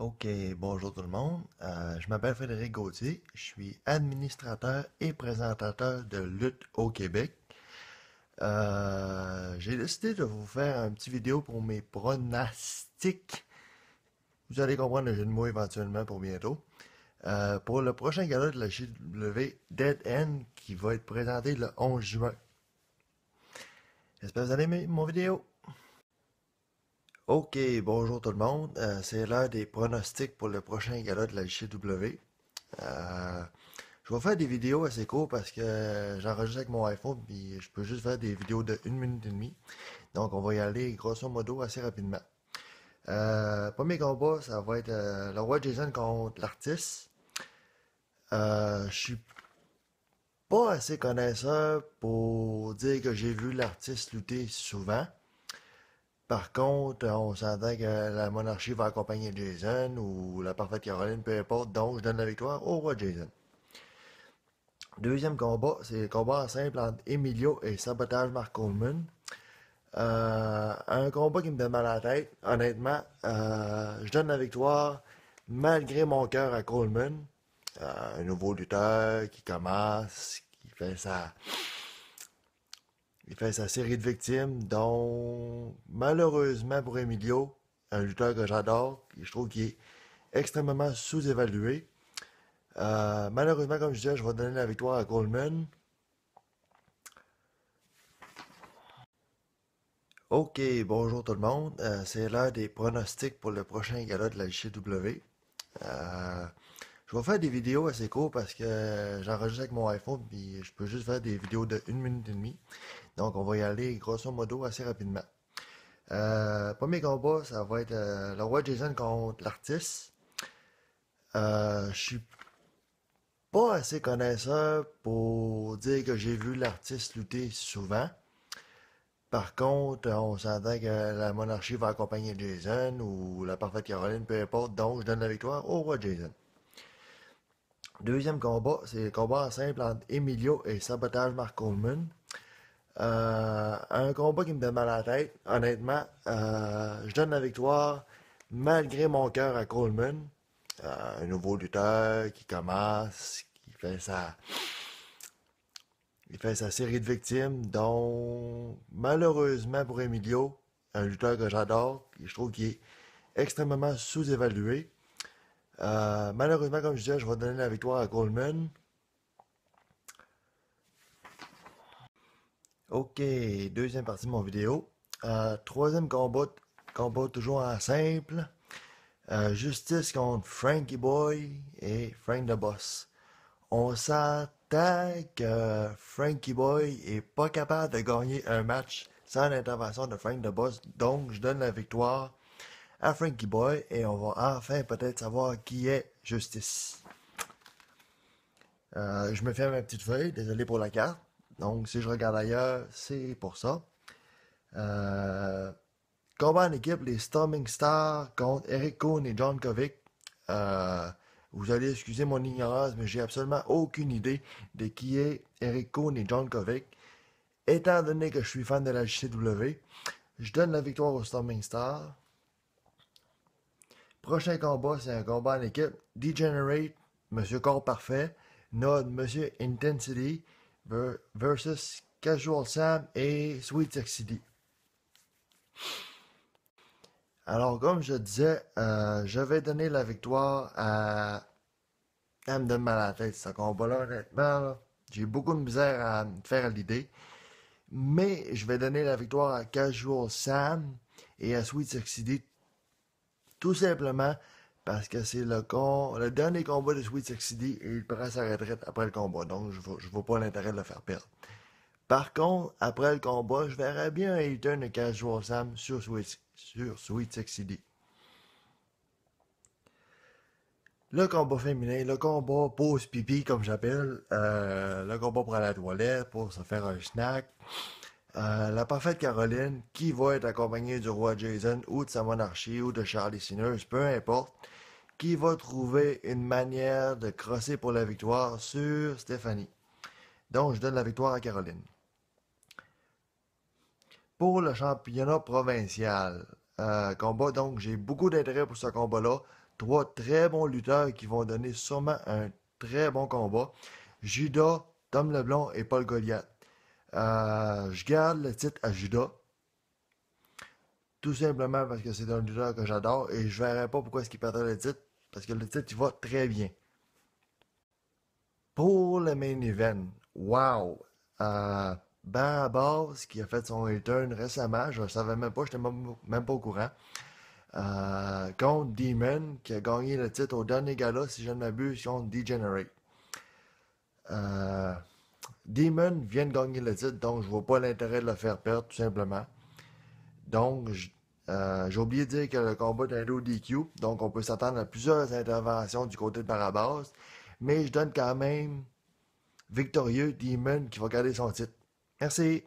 Ok, bonjour tout le monde. Je m'appelle Frédéric Gauthier. Je suis administrateur et présentateur de lutte au Québec. J'ai décidé de vous faire un petit vidéo pour mes pronostics. Vous allez comprendre le jeu de mots éventuellement pour bientôt. Pour le prochain gala de la JW Dead End qui va être présenté le 11 juin. J'espère que vous allez aimer mon vidéo. Ok, bonjour tout le monde. C'est l'heure des pronostics pour le prochain gala de la JW. Euh, je vais faire des vidéos assez courtes parce que j'enregistre avec mon iPhone et je peux juste faire des vidéos de 1 minute et demie. Donc on va y aller grosso modo assez rapidement. Premier combat, ça va être le roi Jason contre l'artiste. Je suis pas assez connaisseur pour dire que j'ai vu l'artiste lutter souvent. Par contre, on s'entend que la monarchie va accompagner Jason ou la parfaite Caroline, peu importe. Donc, je donne la victoire au roi Jason. Deuxième combat, c'est le combat en simple entre Emilio et Sabotage Mark Coleman. Un combat qui me donne mal à la tête, honnêtement. Je donne la victoire malgré mon cœur à Coleman. Un nouveau lutteur qui commence, il fait sa série de victimes, dont malheureusement pour Emilio, un lutteur que j'adore, et je trouve qu'il est extrêmement sous-évalué. Malheureusement, comme je disais, je vais donner la victoire à Coleman. Ok, bonjour tout le monde. C'est l'heure des pronostics pour le prochain gala de la JCW. Euh, je vais faire des vidéos assez courtes parce que j'enregistre avec mon iPhone et je peux juste faire des vidéos de 1 minute et demie. Donc on va y aller grosso modo assez rapidement. Premier combat, ça va être le roi Jason contre l'artiste. Je suis pas assez connaisseur pour dire que j'ai vu l'artiste lutter souvent. Par contre, on s'entend que la monarchie va accompagner Jason ou la parfaite Caroline, peu importe. Donc, je donne la victoire au roi Jason. Deuxième combat, c'est le combat en simple entre Emilio et Sabotage Mark Coleman. Un combat qui me donne mal à la tête, honnêtement. Je donne la victoire malgré mon cœur à Coleman. Un nouveau lutteur qui commence, il fait sa série de victimes, dont malheureusement pour Emilio, un lutteur que j'adore, et je trouve qu'il est extrêmement sous-évalué. Malheureusement, comme je disais, je vais donner la victoire à Coleman. Ok, deuxième partie de mon vidéo. Troisième combat toujours en simple. Justice contre Frankie Boy et Frank the Boss. On s'entend que Frankie Boy est pas capable de gagner un match sans l'intervention de Frank the Boss, donc je donne la victoire à Frankie Boy et on va enfin peut-être savoir qui est Justice. Je me fais ma petite feuille, désolé pour la carte. Donc si je regarde ailleurs, c'est pour ça. Euh, Combat en équipe, les Storming Stars contre Eric Kohn et John Kovic. Euh, Vous allez excuser mon ignorance, mais j'ai absolument aucune idée de qui est Eric Kohn et John Kovic. Étant donné que je suis fan de la JCW, je donne la victoire aux Storming Stars. Prochain combat, c'est un combat en équipe. Degenerate, Monsieur Corps Parfait, Nod, Monsieur Intensity versus Casual Sam et Sweet Sexy. Alors, comme je disais, je vais donner la victoire à... Elle me donne mal à la tête, ce combat-là, honnêtement. Là. J'ai beaucoup de misère à me faire à l'idée. Mais je vais donner la victoire à Casual Sam et à Sweet Sexy tout simplement parce que c'est le dernier combat de Sweet Sexy et il prend sa retraite après le combat. Donc, je ne vois pas l'intérêt de le faire perdre. Par contre, après le combat, je verrais bien un turn de Casual Sam sur Sweet Sexy. Le combat féminin, le combat pause pipi, comme j'appelle, le combat pour aller à la toilette, pour se faire un snack. La parfaite Caroline, qui va être accompagnée du roi Jason, ou de sa monarchie, ou de Charlie Sinners, peu importe, qui va trouver une manière de crosser pour la victoire sur Stéphanie. Donc, je donne la victoire à Caroline. Pour le championnat provincial, combat, donc j'ai beaucoup d'intérêt pour ce combat-là. trois très bons lutteurs qui vont donner sûrement un très bon combat. Judas, Tom Leblond et Paul Goliath. Je garde le titre à Judas, tout simplement parce que c'est un lutteur que j'adore et je verrai pas pourquoi est-ce qu'il perdrait le titre, parce que le titre il va très bien. Pour le main event, wow! Barrabas qui a fait son return récemment, je ne savais même pas, je n'étais même pas au courant. Contre Demon qui a gagné le titre au dernier gala, si je ne m'abuse, contre Degenerate. Euh, Demon vient de gagner le titre, donc je vois pas l'intérêt de le faire perdre, tout simplement. Donc, j'ai oublié de dire que le combat est un low DQ, donc on peut s'attendre à plusieurs interventions du côté de Barrabas, mais je donne quand même victorieux Demon qui va garder son titre. Merci.